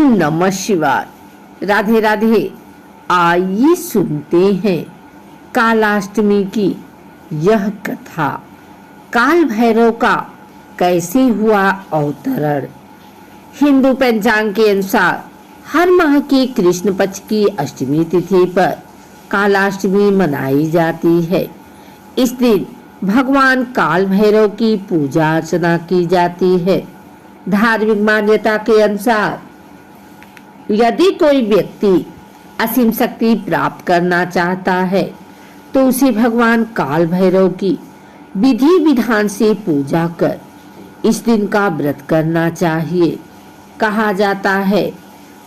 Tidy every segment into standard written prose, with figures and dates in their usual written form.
नमः शिवाय। राधे राधे। आइए सुनते हैं कालाष्टमी की यह कथा। काल भैरव का कैसे हुआ अवतरण। हिंदू पंचांग के अनुसार हर माह की कृष्ण पक्ष की अष्टमी तिथि पर कालाष्टमी मनाई जाती है। इस दिन भगवान काल भैरव की पूजा अर्चना की जाती है। धार्मिक मान्यता के अनुसार यदि कोई व्यक्ति असीम शक्ति प्राप्त करना चाहता है तो उसे भगवान काल भैरव की विधि विधान से पूजा कर इस दिन का व्रत करना चाहिए। कहा जाता है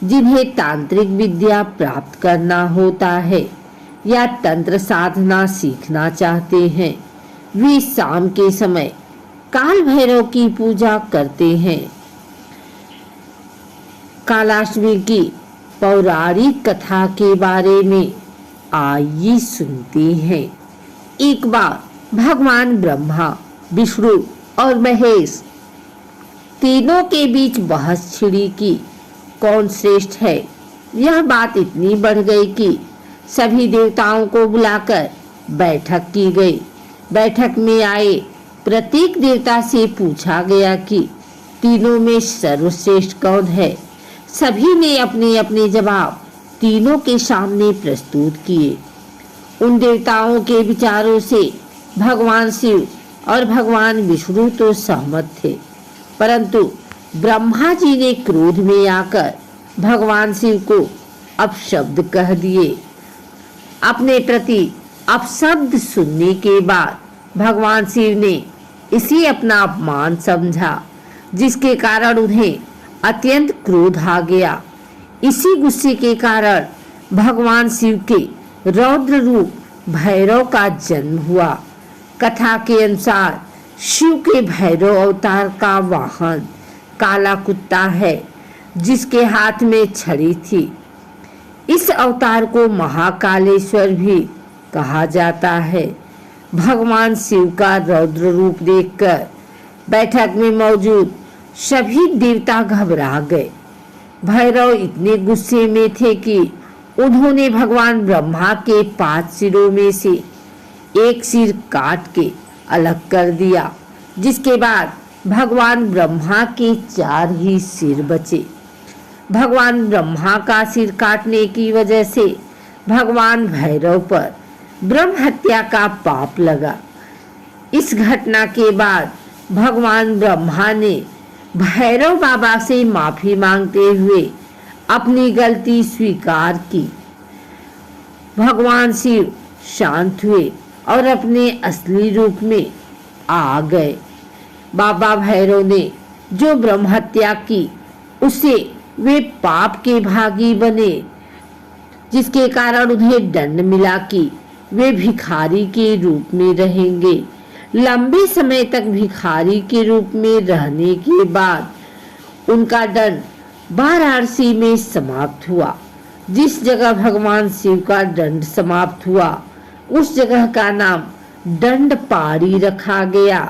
जिन्हें तांत्रिक विद्या प्राप्त करना होता है या तंत्र साधना सीखना चाहते हैं वे शाम के समय काल भैरव की पूजा करते हैं। कालाष्टमी की पौराणिक कथा के बारे में आइए सुनते हैं। एक बार भगवान ब्रह्मा, विष्णु और महेश तीनों के बीच बहस छिड़ी कि कौन श्रेष्ठ है। यह बात इतनी बढ़ गई कि सभी देवताओं को बुलाकर बैठक की गई। बैठक में आए प्रत्येक देवता से पूछा गया कि तीनों में सर्वश्रेष्ठ कौन है। सभी ने अपने अपने जवाब तीनों के सामने प्रस्तुत किए। उन देवताओं के विचारों से भगवान शिव और भगवान विष्णु तो सहमत थे, परंतु ब्रह्मा जी ने क्रोध में आकर भगवान शिव को अपशब्द कह दिए। अपने प्रति अपशब्द सुनने के बाद भगवान शिव ने इसे अपना अपमान समझा, जिसके कारण उन्हें अत्यंत क्रोध आ गया। इसी गुस्से के कारण भगवान शिव के रौद्र रूप भैरव का जन्म हुआ। कथा के अनुसार शिव के भैरव अवतार का वाहन काला कुत्ता है, जिसके हाथ में छड़ी थी। इस अवतार को महाकालेश्वर भी कहा जाता है। भगवान शिव का रौद्र रूप देखकर बैठक में मौजूद सभी देवता घबरा गए। भैरव इतने गुस्से में थे कि उन्होंने भगवान ब्रह्मा के 5 सिरों में से एक सिर काट के अलग कर दिया, जिसके बाद भगवान ब्रह्मा के 4 ही सिर बचे। भगवान ब्रह्मा का सिर काटने की वजह से भगवान भैरव पर ब्रह्म हत्या का पाप लगा। इस घटना के बाद भगवान ब्रह्मा ने भैरव बाबा से माफी मांगते हुए अपनी गलती स्वीकार की। भगवान शिव शांत हुए और अपने असली रूप में आ गए। बाबा भैरव ने जो ब्रह्म हत्या की उससे वे पाप के भागी बने, जिसके कारण उन्हें दंड मिला कि वे भिखारी के रूप में रहेंगे। लंबे समय तक भिखारी के रूप में रहने के बाद उनका दंड वाराणसी में समाप्त हुआ। जिस जगह भगवान शिव का दंड समाप्त हुआ उस जगह का नाम दंडपाड़ी रखा गया।